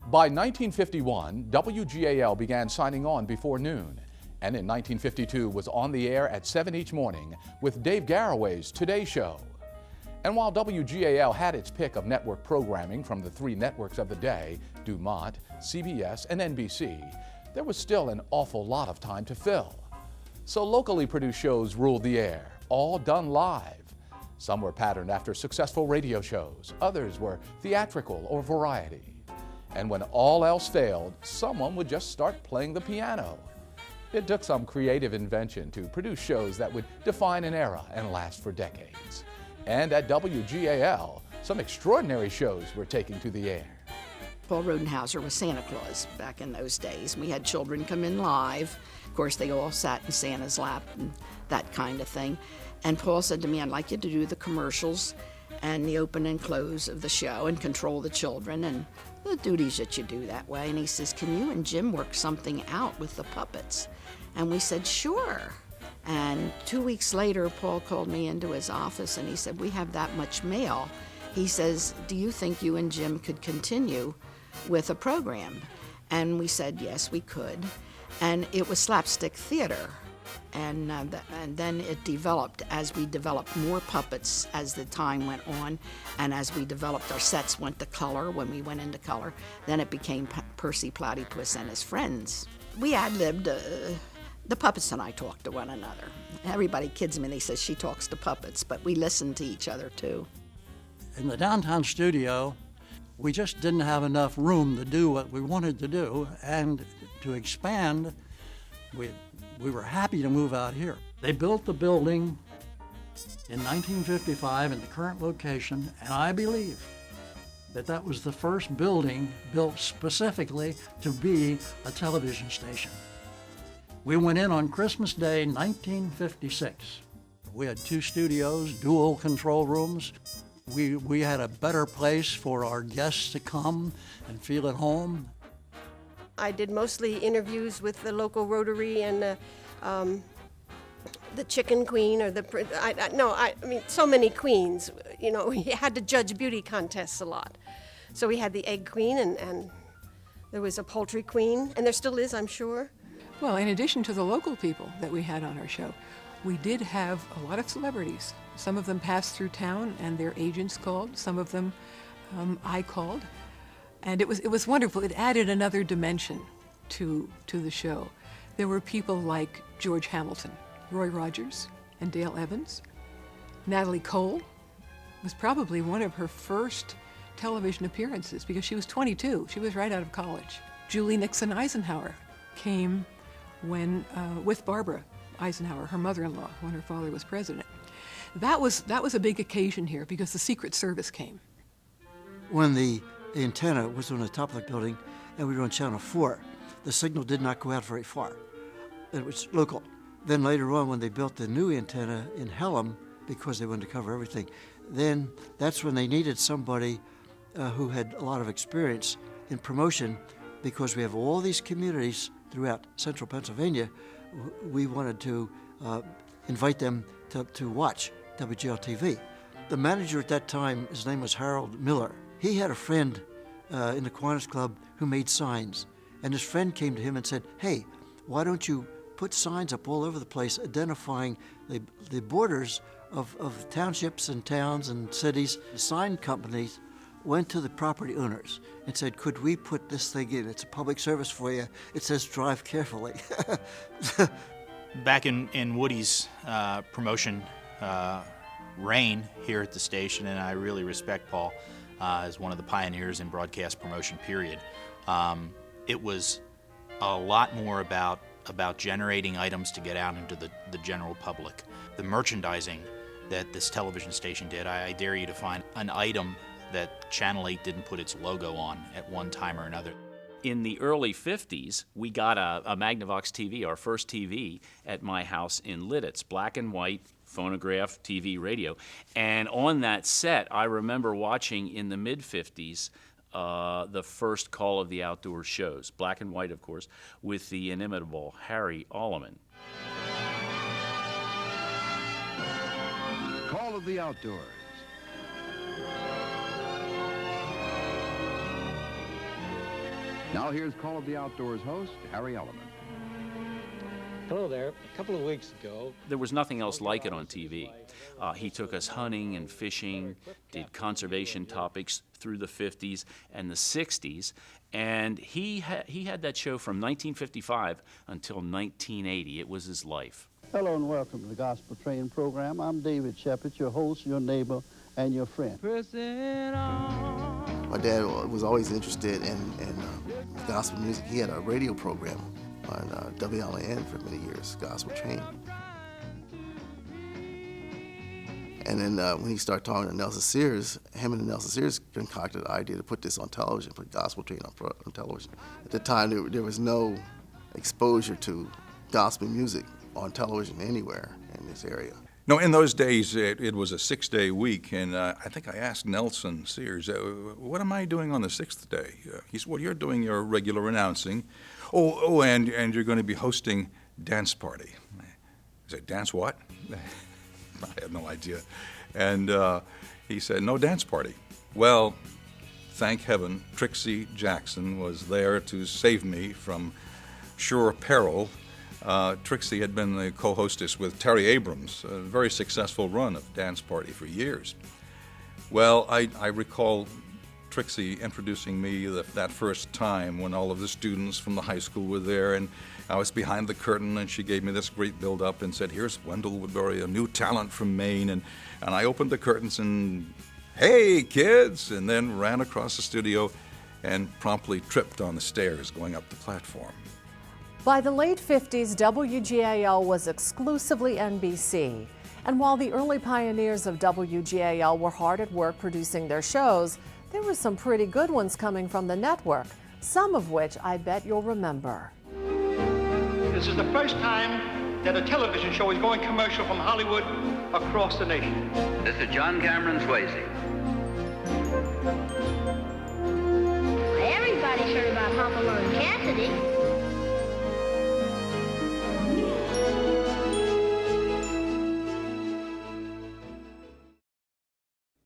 By 1951, WGAL began signing on before noon, and in 1952 was on the air at 7 each morning with Dave Garraway's Today Show. And while WGAL had its pick of network programming from the three networks of the day, Dumont, CBS, and NBC, there was still an awful lot of time to fill. So locally produced shows ruled the air, all done live. Some were patterned after successful radio shows, others were theatrical or variety. And when all else failed, someone would just start playing the piano. It took some creative invention to produce shows that would define an era and last for decades. And at WGAL, some extraordinary shows were taken to the air. Paul Rodenhauser was Santa Claus back in those days. We had children come in live. Of course, they all sat in Santa's lap and that kind of thing. And Paul said to me, I'd like you to do the commercials and the open and close of the show and control the children and the duties that you do that way. And he says, can you and Jim work something out with the puppets? And we said, sure. And 2 weeks later, Paul called me into his office and he said, we have that much mail. He says, do you think you and Jim could continue with a program? And we said, yes, we could. And it was slapstick theater. And then it developed as we developed more puppets as the time went on, and as we developed our sets went to color, when we went into color, then it became Percy Platypus and his friends. We ad-libbed, the puppets and I talked to one another. Everybody kids me, they say she talks to puppets, but we listened to each other too. In the downtown studio, we just didn't have enough room to do what we wanted to do, and to expand, we were happy to move out here. They built the building in 1955 in the current location, and I believe that that was the first building built specifically to be a television station. We went in on Christmas Day, 1956. We had 2 studios, dual control rooms. We had a better place for our guests to come and feel at home. I did mostly interviews with the local Rotary and the Chicken Queen, or I mean, so many queens. You know, we had to judge beauty contests a lot. So we had the Egg Queen, and there was a Poultry Queen, and there still is, I'm sure. Well, in addition to the local people that we had on our show, we did have a lot of celebrities. Some of them passed through town and their agents called. Some of them I called. And it was wonderful. It added another dimension to the show. There were people like George Hamilton, Roy Rogers, and Dale Evans. Natalie Cole was probably one of her first television appearances because she was 22. She was right out of college. Julie Nixon Eisenhower came when with Barbara Eisenhower, her mother-in-law, when her father was president. That was a big occasion here because the Secret Service came. When the antenna was on the top of the building and we were on channel 4, the signal did not go out very far. It was local. Then later on, when they built the new antenna in Pelham, because they wanted to cover everything, then that's when they needed somebody who had a lot of experience in promotion, because we have all these communities throughout central Pennsylvania. We wanted to invite them to watch WGL TV. The manager at that time, his name was Harold Miller. He had a friend in the Kiwanis Club who made signs, and his friend came to him and said, hey, why don't you put signs up all over the place identifying the borders of townships and towns and cities. The sign companies went to the property owners and said, could we put this thing in? It's a public service for you. It says drive carefully. Back in Woody's promotion reign here at the station, and I really respect Paul as one of the pioneers in broadcast promotion, period. It was a lot more about generating items to get out into the general public. The merchandising that this television station did, I dare you to find an item that Channel 8 didn't put its logo on at one time or another. In the early 50s, we got a Magnavox TV, our first TV, at my house in Lidditz, black and white, phonograph, TV, radio. And on that set, I remember watching in the mid-50s the first Call of the Outdoors shows, black and white, of course, with the inimitable Harry Alleman. Call of the Outdoors. Now here's Call of the Outdoors host, Harry Elliman. Hello there. A couple of weeks ago, There was nothing else like it on TV. He took us hunting and fishing, did conservation topics through the 50s and the 60s, and he had that show from 1955 until 1980. It was his life. Hello and welcome to the Gospel Train program. I'm David Shepard, your host, your neighbor, and your friend. My dad was always interested in gospel music. He had a radio program on WGAL for many years, Gospel Train. And then when he started talking to Nelson Sears, him and Nelson Sears concocted the idea to put this on television, put Gospel Train on television. At the time, there was no exposure to gospel music on television anywhere in this area. No, in those days, it was a 6-day week, and I think I asked Nelson Sears, what am I doing on the 6th day? He said, well, you're doing your regular announcing. Oh, and you're going to be hosting dance party. I said, dance what? I had no idea. And he said, no dance party. Well, thank heaven, Trixie Jackson was there to save me from sure peril. Trixie had been the co-hostess with Terry Abrams, a very successful run of Dance Party for years. Well, I recall Trixie introducing me that first time when all of the students from the high school were there, and I was behind the curtain, and she gave me this great build-up and said, here's Wendell Woodbury, a new talent from Maine, and I opened the curtains and, hey, kids, and then ran across the studio and promptly tripped on the stairs going up the platform. By the late 50s, WGAL was exclusively NBC. And while the early pioneers of WGAL were hard at work producing their shows, there were some pretty good ones coming from the network, some of which I bet you'll remember. This is the first time that a television show is going commercial from Hollywood across the nation. This is John Cameron Swayze. Everybody's heard about Hopalong Cassidy.